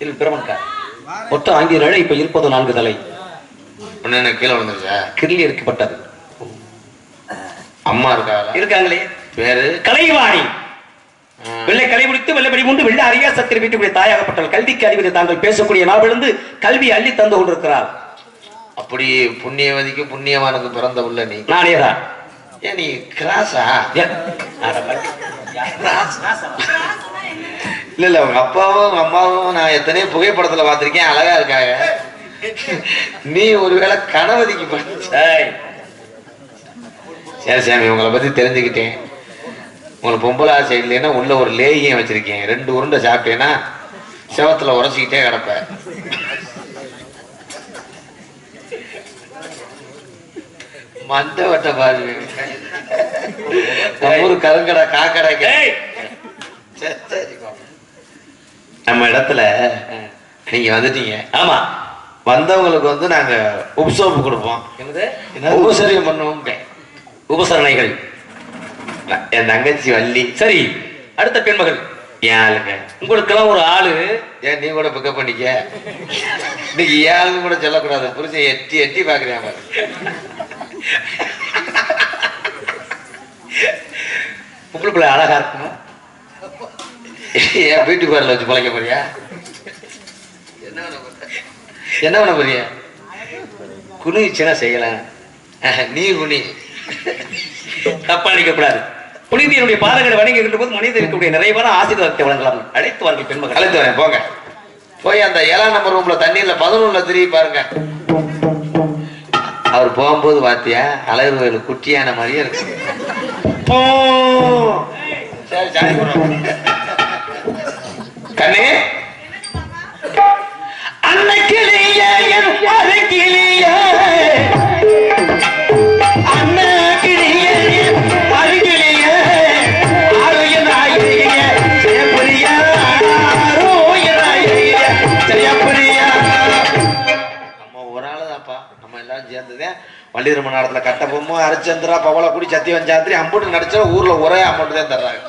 இல்லை, பிரம்மன்கா மொத்தம் 5 தலை. இப்ப இருப்பது 4 தலை. ஒன்னு கீழே விழுந்துருச்சா? கிள்ளி இருக்கப்பட்டது. அம்மா இருக்காங்களா? இருக்காங்களே. பேரு கலைவாணி. வெள்ளை கலை முடித்து வெள்ளைப்படி மூண்டு வெள்ளை அறியா சத்திரி வீட்டுடைய தாயாகப்பட்டால் கல்விக்கு அறிவது தாங்கள் பேசக்கூடிய நாவிலிருந்து கல்வி அள்ளி தந்து கொண்டிருக்கிறார். அப்படி புண்ணியவதிக்கு புண்ணியவானுக்கு பிறந்த உள்ள நீ. நானேதான். ஏன் நீ கிராஸா? இல்ல இல்ல, உங்க அப்பாவும் அம்மாவும் நான் எத்தனையோ புகைப்படத்துல பாத்திருக்கேன், அழகா இருக்காங்க. நீ ஒருவேளை கணவதிக்கு சரி சாமி, உங்களை பத்தி தெரிஞ்சுக்கிட்டேன். உங்களுக்கு பொம்பளை ஆசை இல்லைன்னா உள்ள ஒரு லேகியம் வச்சிருக்கேன். 2 உருண்டை சாப்பிட்டேன்னா செவத்துல உரைச்சிக்கிட்டே கிடப்ப. மந்த வட்ட பாரு. நம்ம ஊரு கருங்கடை காக்கடை. நம்ம இடத்துல நீங்க வந்துட்டீங்க. ஆமா. வந்தவங்களுக்கு வந்து நாங்க உபசோப்பு கொடுப்போம். உபசரியம் பண்ணுவோம். உபசரணைகள். என் தங்கச்சி வள்ளி. சரி, அடுத்த பெண்மகள் ஏன் ஆளுங்க? உங்களுக்கெல்லாம் ஒரு ஆளு. ஏன் நீ கூட பிக்கப் பண்ணிக்க? இன்னைக்கு ஏன்னு கூட சொல்லக்கூடாது. புரிஞ்சு எட்டி எட்டி பாக்குறேன். பொம்பளை பிள்ளை அழகா இருக்கணும். ஏன் பியூட்டி பார்லர் வச்சு பழைக்க போறியா? என்ன பண்ண போறியா? குனிச்சுன்னா செய்யலாம். நீ குனி. தப்பா நினைக்கக்கூடாது. புனிதியனுடைய பாதங்களை வணங்குகின்ற போது மனிதனுடைய நிறைவான ஆசீர்வாதத்தை வழங்கலாம். அழைத்து வாருங்கள் பெண்மகள். அழைத்து வரேன், போங்க. போய் அந்த 7ஆம் நம்பர் ரூம்ல தண்ணீர்ல 11ல திரும்பி பாருங்க. அவர் போகும்போது பாத்தியா அழகு கோயில் குட்டியான மாதிரியே இருக்கு. சரி, கண்ணே அன்னைக்கிளிய அருகிலிய அன்னக்கிளிய அருகிலிய அருகிய நாயிய புரியா சேர்ந்ததேன் வள்ளிரம நேரத்துல கட்டபொம்மு ஹரிச்சந்திரா பவளக்குடி சத்தியவன் சாத்திரி அம்புட்டு நடிச்சா ஊர்ல ஒரே அமௌண்ட் தான் தர்றாங்க.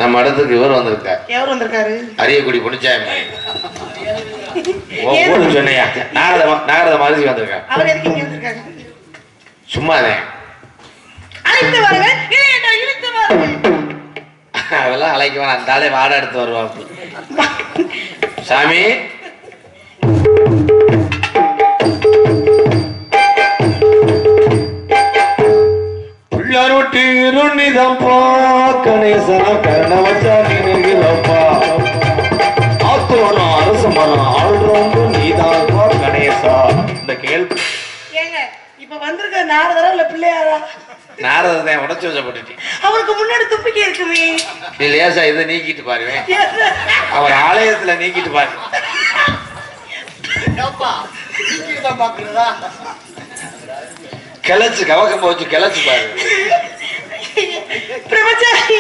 நம்ம இடத்துக்கு இவர் வந்திருக்காரு. எவர் வந்திருக்காரு? அரியக்குடி பொன்னிச்சாமி. சொன்னையா நாரத மாதிரி வந்திருக்காரு. அவர் எதுக்கு இங்க வந்திருக்காரு? சும்மாதான். அழைத்து வாருங்கள். இழுத்து வாருங்கள். அதெல்லாம் அழைக்க வேணாம். அந்த ஆளே வாடை எடுத்து வருவாங்க. சாமி திருநிதம்பா கணேசன கர்ணவச்சா நினைக்கிறப்பா ஆத்தோரம் அரசு மரம் ஆள்றோண்டு நீதான் கணேசா. இந்த கேள்வி ஏங்க இப்ப வந்திருக்க நாரதரா இல்ல பிள்ளையாரா? நாரதான் உடச்சு வச்சப்பட்டு அவருக்கு முன்னாடி துப்பிக்கி இருக்குமே. லேசா இதை நீக்கிட்டு பாருங்க. அவர் ஆலயத்துல நீக்கிட்டு பாரு. கிளச்சு கவக்கம் போச்சு கிளச்சு பாரு. பிரம்மச்சாரி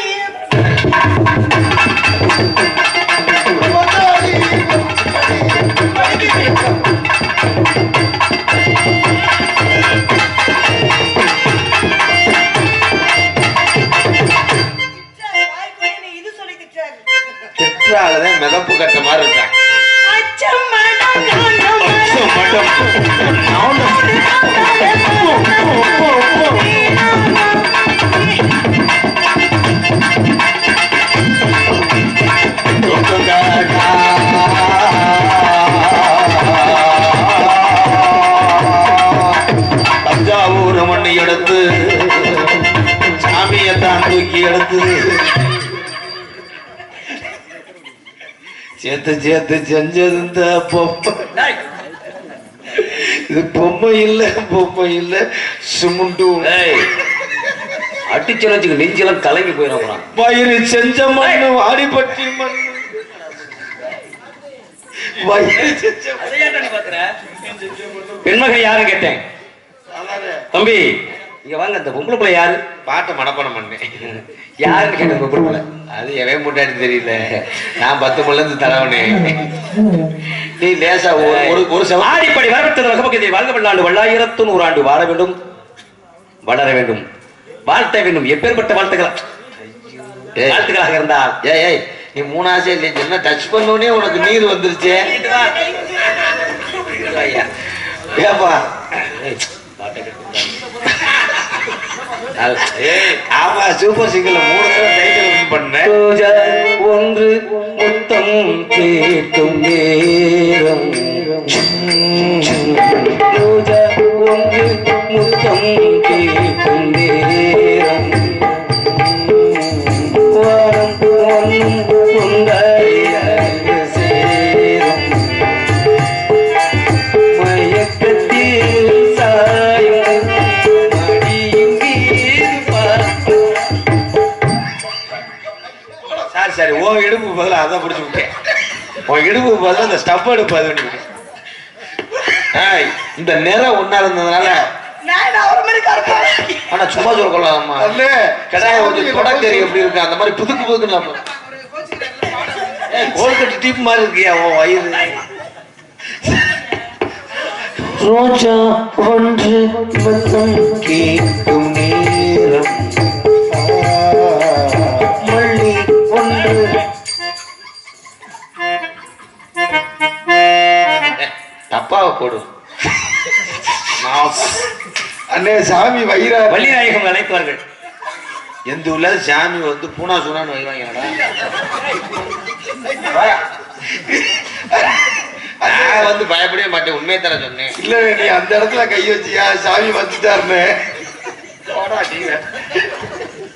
திட்டாலதான் மிதப்பு கட்ட மாதிரி இருக்காங்க. தஞ்சாவூர் மண்ணை எடுத்து நேத்து சேர்த்து செஞ்சது இந்த பொம்மை. இது பொம்மை இல்ல சிமுண்டு. அடிச்சல் வச்சுக்க நெஞ்செல்லாம் கலங்கி போயிடும். வயிறு செஞ்ச மண்ணு வாடிப்பட்டி மண்ணு. பெண்மகை யாரு கேட்டேன். தம்பி இங்க வாங்க. அந்த பொம்பளை பிள்ளை யாரு? பாட்டை மனப்பாடம் பண்ணேன். யாருன்னு கேட்ட பொம்பளை பிள்ளை. அது எவன் முட்டாடி தெரியல. நான் 10 மணில இருந்து தரவனேன். நீ லேசா ஒரு ஆடிப்படி வரப்பட்டது ரகபகத்தை வாழ்க பல்லாண்டு 100 ஆண்டு வாழ வேண்டும், வளர வேண்டும், வாழ்த்த வேண்டும். எப்பேற்பட்ட வாழ்த்துக்களாக இருந்தால் ஏய் நீ 3 ஆசை இல்லை சொன்னா டச் பண்ணோடனே உனக்கு நீர் வந்துருச்சே. ஏப்பா ஆமா சூப்பர் சிங்கர்ல 3 தடவை டைட்டில் பண்ணேன். ஒன்று முத்தம் கேட்கும் நேரம், ஒன்று முத்தம் கேட்கும் நேரம், வாரம் ஒன்றும் சேரும், மயக்கத்தில் சாயும் மடியின் மீது பார்க்கும். சரி உன் இடுப்பு பதில் அதை பிடிச்சி விட்டேன். உன் இடுப்பு பதில் அந்த ஸ்டப் எடுப்பு அது பண்ணி. இந்த நேரம் ஒன்னா இருந்ததுனால ஆனா சும்மா சொல்ல கொள்ளலாமா கடாய தொடக்கறி எப்படி இருக்கு அந்த மாதிரி புதுக்கு கோல்கட்டு டீப் மாதிரி இருக்கியா உன் வயிறு. ரோஜா ஒன்று முத்தம் கேட்கும் நேரம், மல்லி ஒன்று. தப்பாவை போடு. அண்ணே சாமி வயிறா வள்ளிநாயகம் அழைப்பார்கள். எந்த ஊர்ல சாமி வந்து பூனா சூனான்னு வைவாங்கடா. நான் வந்து பயப்படவே மாட்டேன், உண்மையை தர சொன்னேன். இல்ல நீ அந்த இடத்துல கை வச்சியா சாமி வந்துட்டாருன்னு.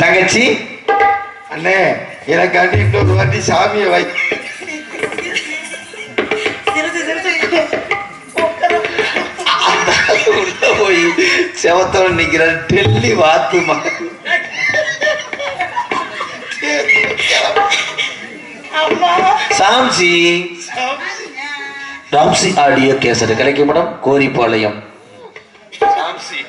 தங்கச்சி அண்ணே எனக்காண்டி இன்னொரு வாட்டி சாமியை வை. உள்ள போய் செவத்தோட நிக்கிற டெல்லி வாத்துமா சாம்சி ராம்சி ஆடியோ கேசட் கலைக்கு மேடம் கோரிப்பாளையம். சாம்சி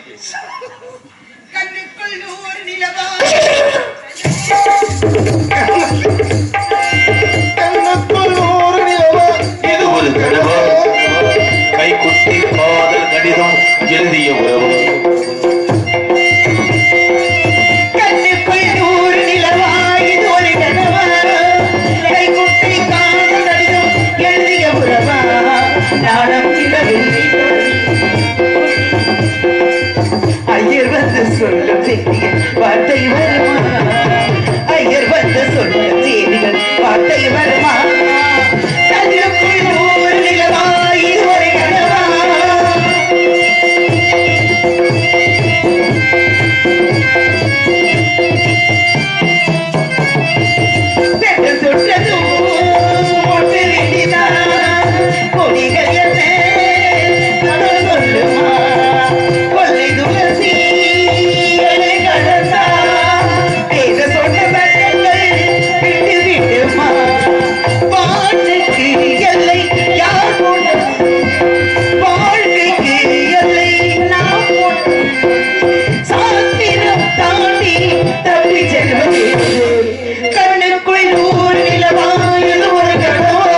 இது ஒரு கனவா கை குட்டி காதல் கடிதம் எழுதிய உறவு. ஐயர் வந்து சொல்லும் செய்திகள் வார்த்தை வருமா, ஐயர் வந்து சொல்லும் செய்திகள் வார்த்தை வருமா, கண்ணுக்குள் நூறு நிலவா இது ஒரு கனவா. தொட்டது ஒன்று வேண்டிதான் கொடிகள் என்ன சொல்லுமா, கொள்ளை துளசி கடந்தா பேச சொன்ன பட்டங்கள் விட்டு விடுமா, பாட்டுக்கு எல்லை யார் போட்டது, வாழ்க்கைக்கு எல்லை நாம் போட்டது, சாத்திரம் தாண்டி தப்பி செல்வது கண்ணுக்குள் நூறு நிலவாயது ஒரு கடவா,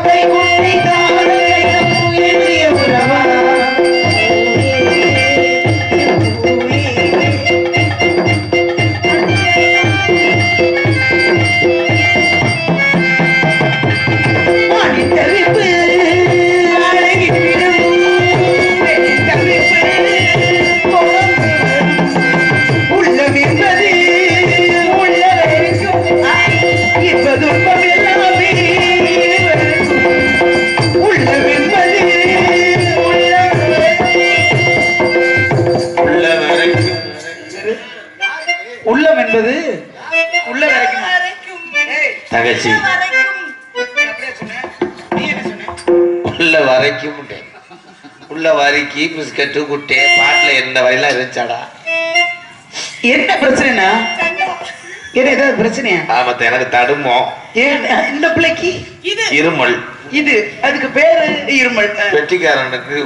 கை குட்டை காலம் எழுதிய உறவா. தவிப்பு அழகிவிடும் தவிப்பு உள்ளம் என்பது உள்ளவருக்கும் இப்பதுன்பம் எல்லாமே உள்ளம் என்பது உள்ளம் என்பது உள்ள வரைக்கும் தங்கச்சி வரைக்கும் முட்டேன் உள்ள வரைக்கி பிஸ்கட்டு குட்டே பாட்டுல என்ன வரையெல்லாம் இருந்துச்சாடா. என்ன பிரச்சனைனா என்ன ஏதாவது பிரச்சனையா? ஆமத்த எனக்கு தடுமோ. ஏன் இந்த பிள்ளைக்கு இருமல். இது அதுக்கு பேரு இருமல். வெட்டிக்காரனுக்கு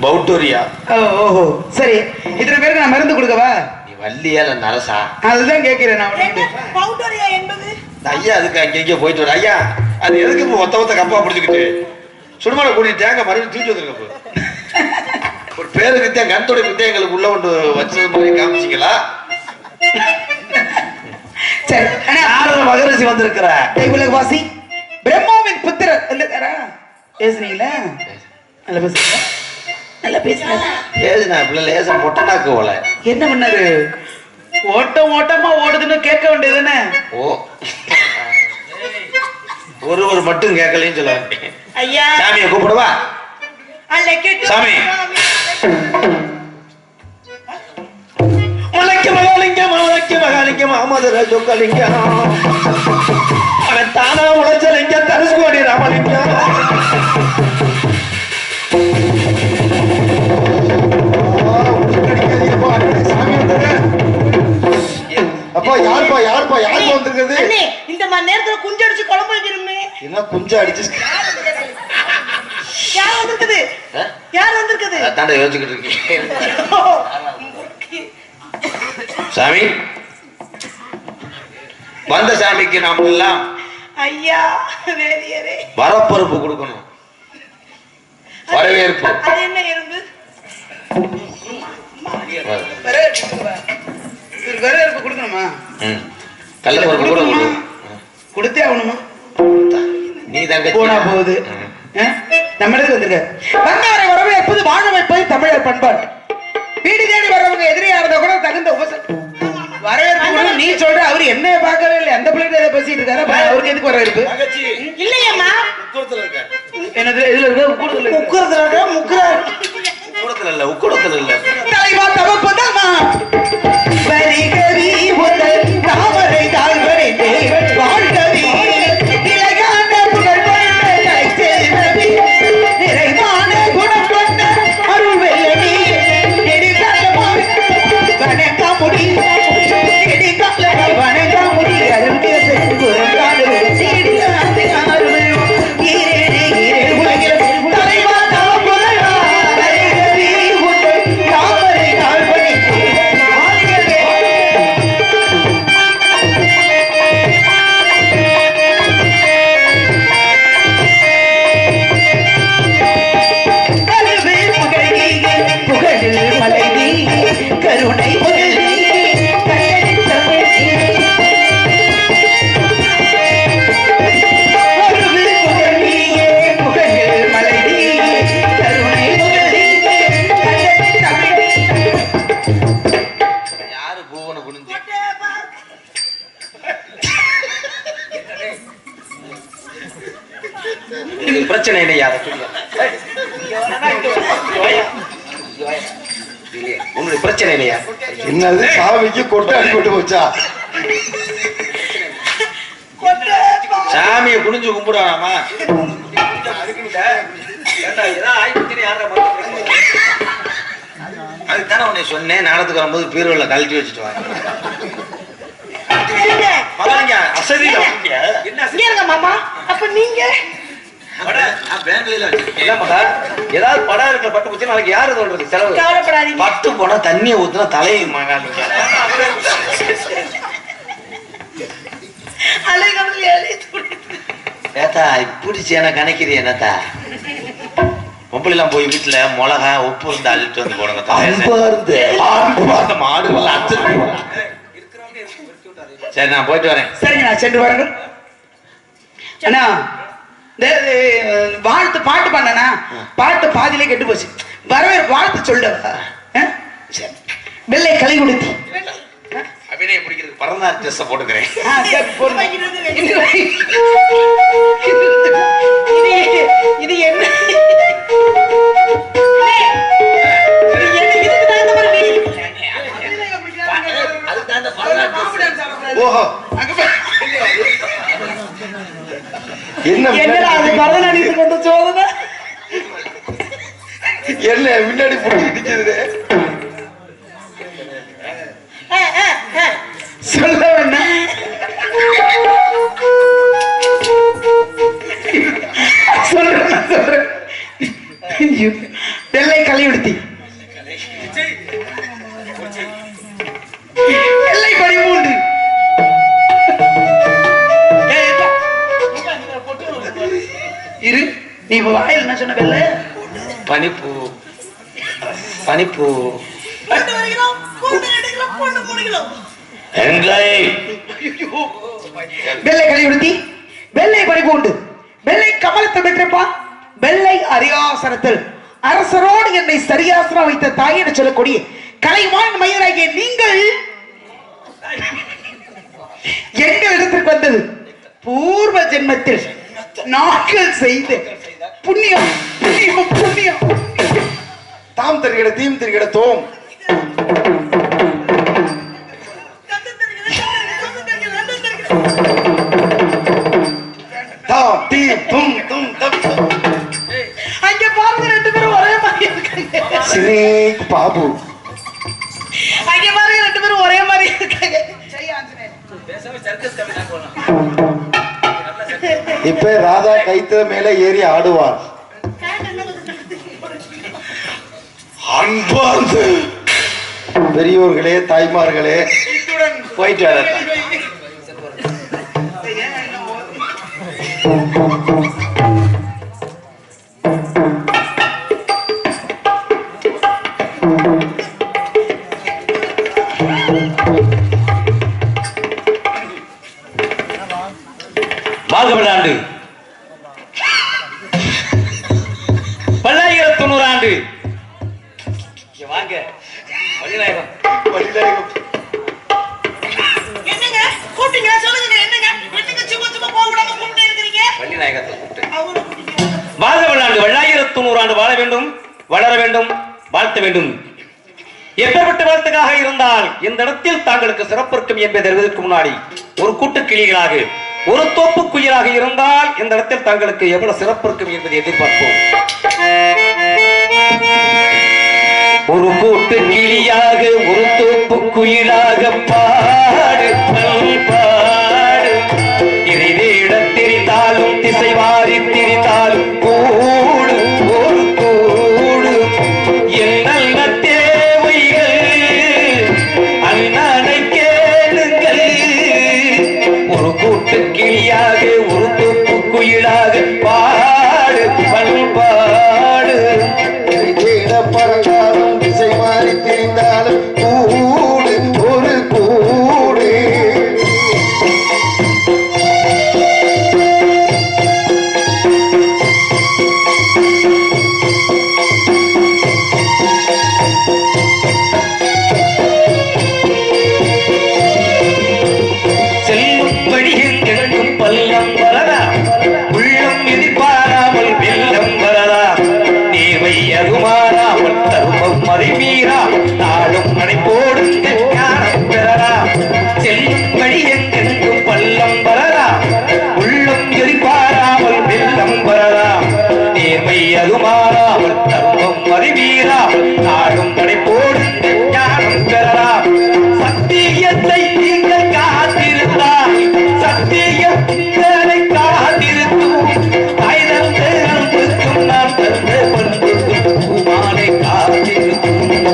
பவுட்டோரியா. ஓஹோ சரி, இத்தனை பேருக்கு நான் மருந்து கொடுக்கவா? நீ வள்ளியால நரசா? அதுதான் கேட்கிறேன் நான். பவுடரியா என்பது ஐயா அதுக்கு அங்கே போயிட்டு வர ஐயா. அது எதுக்கு இப்போ ஒத்த கப்பா பிடிச்சிக்கிட்டு சுடுமலை கூட்டி தேங்க மறுபடியும் தூக்கி வந்துருக்க ஒரு பேருக்கு தான் கண்தோட வித்தியா எங்களுக்கு உள்ள கொண்டு வச்சது மாதிரி காமிச்சிங்களா? சரி, மகரிஷி வந்திருக்கிற வாசி பிரம்மாவின் புத்திரர் இல்லையாரா? பேசுனீங்களா? நல்ல பேசுறீங்க, நல்ல பேசுறீங்க. ஏதுனா இப்ப லேசா மொட்டனாக்கு போல என்ன பண்ணாரு? ஓட்டமா ஓடுதுன்னு கேட்க வேண்டியதுன்னு. ஓ ஒருவர் மட்டும் கேட்கலன்னு சொல்ல ஐயா சாமியை கூப்பிடுவா. சாமி மலைக்கு மகாலிங்கம் மலைக்கு மகாலிங்கம் மாமதுர சொக்கலிங்கம் அவன் தானா உழைச்சலிங்கம் தனுஷ்கோடி ராமலிங்கம். அப்பா யாருப்பா யாருப்பா யாருப்பா வந்திருக்கிறது? இந்த மாதிரி நேரத்துல குஞ்சு அடிச்சு குழம்பு வைக்கிறோமே. என்ன குஞ்சு அடிச்சு யார் வந்திருக்குது? யார் வந்திருக்குது? அதாண்ட யோசிச்சுக்கிட்டு இருக்கேன். சாமி வந்த சாமிக்கு நாம எல்லாம் ஐயா வேதியரே வரப்பொறுப்பு கொடுக்கணும். வரவேற்பு. அது என்ன எறும்பு? வரவேற்பு கொடுக்கணுமா? கள்ளப்பருப்பு கூட கொடு. கொடுத்தே ஆகணுமா? நீ தங்க போனா போகுது. நம்ம இடத்துக்கு வந்திருக்க வந்தவரை வரவேற்பது வாழ வைப்பது தமிழர் பண்பாடு. வீடு தேடி வரவங்க எதிரியா இருந்தா கூட தகுந்த வரவேற்பு. நீ சொல்ற அவரு என்ன பார்க்கவே இல்லை, அந்த பிள்ளைங்க ஏதோ பேசிட்டு இருக்காரு, அவருக்கு எதுக்கு வரவேற்பு? இல்லையம்மா என்னது இதுல இருக்க உக்கூடத்துல உக்கூடத்துல இல்ல உக்கூடத்துல இல்ல தலைவா தவப்பதாமா வரிகவி முதல் தாமரை தாழ்வரை தேவன் வாழ்கவி இலகான புகழ் கொண்ட தலைச்செல்வவி நிறைவான குணம் கொண்ட அருள் வெள்ளவி நெடுங்காலமாய் வணங்காமுடி நெடுங்காலமாய் வணங்காமுடி அருள் கேசன் குரங்காடு சீடு ஆண்டு அருள் ஈரேனே ஈரே உலகில் தலைவா தவப்பதாமா வரிகவி முதல் தாமரை தாழ்வரை வாழ்கவே. கருவே புகழ் நீயே, புகழில் மலை நீயே, கருணை புகழ் நீயே, கண்ணனின் தமிழ் நீயே. கருவே புகழ் நீயே, புகழில் மலை நீயே, கருணை புகழ் நீயே, கண்ணனின் தமிழ் நீயே. யாரு பூவனை குனிஞ்சு பிரச்சனை இல்லையா? அதை சொல்லுங்க. உங்களுக்கு பிரச்சனை இல்லையா? என்னது சாமிக்கு கொட்டை அடிபட்டு போச்சா? சாமியை குனிஞ்சு கும்பிடுவானாமா? அதுதானே உன்னை சொன்னேன், நாடத்துக்கு வரும்போது பீரோல கழட்டி வச்சுட்டு வாங்க. பரவாயில்லைங்க, அசதியில வாங்க. இங்க இருங்க மாமா. அப்ப நீங்க நான் பேங்க்ல வச்சிருக்கேன். இல்ல மகா, ஏதாவது படம் இருக்கிற பட்டு போச்சு நாளைக்கு யாரு சொல்றது செலவு? கவலைப்படாதீங்க. பட்டு போனா தண்ணியை ஊத்துனா தலையை மகா. ஏத்தா இப்படி சேன கணக்கிறீ என்னத்தா? பொம்பளைலாம் போய் வீட்டுல மிளகா உப்பு இருந்து அள்ளிட்டு வந்து போடுங்க. மாடுகள் அச்சு. சரி நான் போயிட்டு வரேன். சரிங்க, நான் சென்று வரேன். அண்ணா வாழ்த்து பாட்டு பண்ணனா பாட்டு பாதியிலே கெட்டு போச்சு. வரவேற்பு வாழ்த்து சொல்ல வெள்ளை களி கொடுத்தி அப்படியே பிடிக்கிறது பரநாள் ட்ரெஸ் போட்டுக்கிறேன். இது என்ன? ஓஹோ என்ன என்னடா அது பரதநாட்டியத்துக்கு வந்த சோதனை? என்ன முன்னாடி போட்டு நிக்குது சொல்ல வேண்டாம் சொல்றேன் வெள்ளை கலையுடுத்தி வெள்ளை பனிமூண்டு இரு நீ வாயில் என்ன சொன்ன வெள்ளை பனிப்பூ பனிப்பூ வெள்ளை கலையுடுத்தி வெள்ளை பனிமூண்டு வெள்ளை கமலத்தை பெற்றப்பா வெள்ளை அரியாசனத்தில் அரசரோடு என்னை சரியாசனம் வைத்த தாய் என சொல்லக்கூடிய கலைவான் மயிராகிய நீங்கள் எங்கள் இடத்திற்கு வந்தது பூர்வ ஜென்மத்தில் நாட்கள் செய்த புண்ணியம் புண்ணியம் புண்ணியம் தாம் தருகிற தீம் தருகிற தோம் தாம் தீம் தும் தும் தம் அங்க பாருங்க ரெண்டு பேரும் ஒரே மாதிரி இருக்காங்க சினேக் பாபு அங்க பாருங்க ரெண்டு பேரும் ஒரே மாதிரி இருக்காங்க ஜெய் ஆஞ்சநேயர் இப்ப ராதா கைத்த மேல ஏறி ஆடுவார் அன்பார்ந்த பெரியோர்களே தாய்மார்களே போயிட்டு வர வாழ்க விளையாண்டு 1990 ஆண்டு வாங்க வழிநாயகம் என்னங்க கூப்பிட்டீங்க சொல்லுங்க என்னங்க என்னங்க சும்மா சும்மா போக விடாம கூப்பிட்டே இருக்கீங்க வள்ளிநாயகத்தை கூப்பிட்டு அவங்கள கூப்பிட்டீங்க வாழ்க விளையாண்டு 1990 ஆண்டு வாழ வேண்டும் வளர வேண்டும் வாழ்த்த வேண்டும் எப்பேற்பட்ட வாழ்த்துக்காக இருந்தால் இந்த இடத்தில் தாங்களுக்கு சிறப்பு இருக்கும் என்பதை அறிவதற்கு முன்னாடி ஒரு கூட்டு கிளிகளாக ஒரு தோப்பு குயிலாக இருந்தால் இந்த இடத்தில் தங்களுக்கு எவ்வளவு சிறப்பு இருக்கும் என்பதை எதிர்பார்ப்போம் ஒரு கூட்டு கிளியாக ஒரு தோப்பு குயிலாக பாடு பாடு இறைவேடம் தெரிந்தாலும் திசை மாறி திரித்தாலும் கூடு ஒரு கூடு என் நல்ல தேவைகள் அண்ணனை கேளுங்கள் ஒரு கூட்டு கிளியாக ஒரு தோப்பு குயிலாக பாடு பண்பாடு பறந்தாலும் திசை மாறி திரிந்தாலும் கூடு ஒரு கூடு செல்லும் வழியில் எங்கும் பள்ளம் வரலாம் உள்ளம் எதிர்பாராமல் வெள்ளம் வரலாம் நேர்மை அதுமாறாமல் தர்மம் மறைமீறா நாளும் நடைபோடுங்கள் ஞானம் பெறலாம் செல்லும் வழி எங்கெங்கும் பள்ளம் வரலாம் உள்ளம் எதிர்பாராமல் வெள்ளம் வரலாம் நேர்மை அதுமாறாமல் தர்மம் மறைமீறாமல் நாளும் நடைபோடுங்கள் ஞானம் பெறலாம் சத்தியத்தை நீங்கள் காத்திருந்தால் சத்தியத்தை காத்திருக்கும் தாய் தந்த அன்புக்கும் நான் தந்த பண்புக்கும் பூமாலை காத்திருக்கும்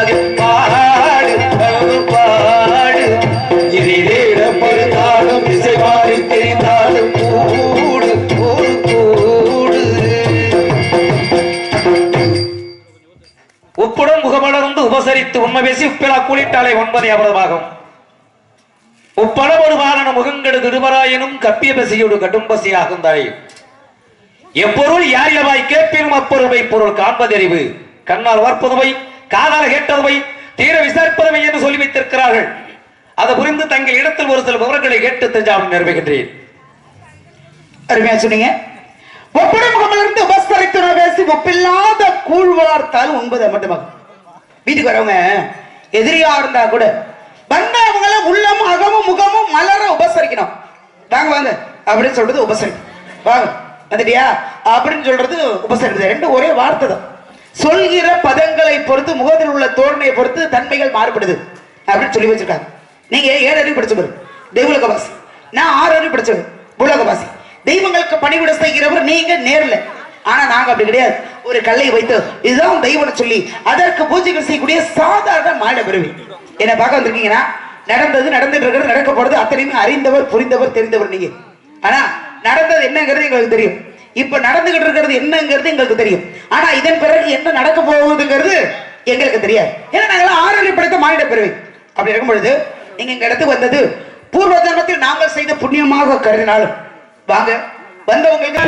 பாடு பாடு பாடு படுத்தாலும் இசை மாறி தெரிந்தாலும் கூடு கூடு கூடு உப்புடன் முகமலர்ந்து உபசரித்து உண்மை பேசி உப்பிலா கூலிட்டாலே 9 அபரமாகும் உப்பட ஒரு பாலன முகங்கெடு திருமராயனும் கப்பிய பசியோடு கடும் பசியாகும் தாய் எப்பொருள் யாரிலவாய் கேட்பினும் அப்பொருளை பொருள் காண்பதறிவு கண்ணால் வார்ப்பதுவை காதால் கேட்டதுவை தீர விசாரிப்பதுவை என்று சொல்லி வைத்திருக்கிறார்கள் அதை புரிந்து தங்கள் இடத்தில் ஒரு சில விவரங்களை கேட்டு தெரிஞ்சாலும் நிறைவேகின்றேன். அருமையா சொன்னீங்க. ஒப்படம் முகமிலிருந்து உபசரித்து பேசி ஒப்பில்லாத கூழ் வளர்த்தாலும் 9 மட்டுமாகும். வீட்டுக்கு வரவங்க எதிரியா இருந்தா கூட வந்தவங்கள உள்ளமும் அகமும் முகமும் மலர உபசரிக்கணும். வாங்க வாங்க அப்படின்னு சொல்றது உபசரி. வாங்க வந்துட்டியா அப்படின்னு சொல்றது உபசரிக்கிறது. ரெண்டு ஒரே வார்த்தை தான். சொல்கிற பதங்களை பொறுத்து முகத்தில் உள்ள தோரணையை பொறுத்து தன்மைகள் மாறுபடுது அப்படின்னு சொல்லி வச்சிருக்காங்க. நீங்க 7 அறிவு படிச்சவர் தெய்வலோகவாசி, நான் 6 அறிவு படிச்சவர் பூலோகவாசி. தெய்வங்களுக்கு பணிவிட செய்கிறவர் நீங்க நேர்ல. ஆனா நாங்க அப்படி கிடையாது. ஒரு கல்லை வைத்து இதுதான் தெய்வம்னு சொல்லி அதற்கு பூஜைகள் செய்யக்கூடிய சாதாரண மாட பிறவி. என்ன பார்க்க வந்திருக்கீங்கன்னா நடந்தது நடந்துட்டு இருக்கிறது நடக்க போறது அத்தனையுமே அறிந்தவர் புரிந்தவர் தெரிந்தவர் நீங்க. ஆனா நடந்தது என்னங்கிறது எங்களுக்கு தெரியும். இப்ப நடந்துகிட்டு இருக்கிறது என்னங்கிறது எங்களுக்கு தெரியும். ஆனா இதன் பிறகு என்ன நடக்க போகுதுங்கிறது எங்களுக்கு தெரியாது. ஏன்னா நாங்கள் 6 அறிவு படித்த மானிட பிறவி. அப்படி இருக்கும் பொழுது நீங்க எங்க இடத்துக்கு வந்தது பூர்வ ஜன்மத்தில் நாங்கள் செய்த புண்ணியமாக கருதினாலும் வாங்க வந்தவங்களுக்கு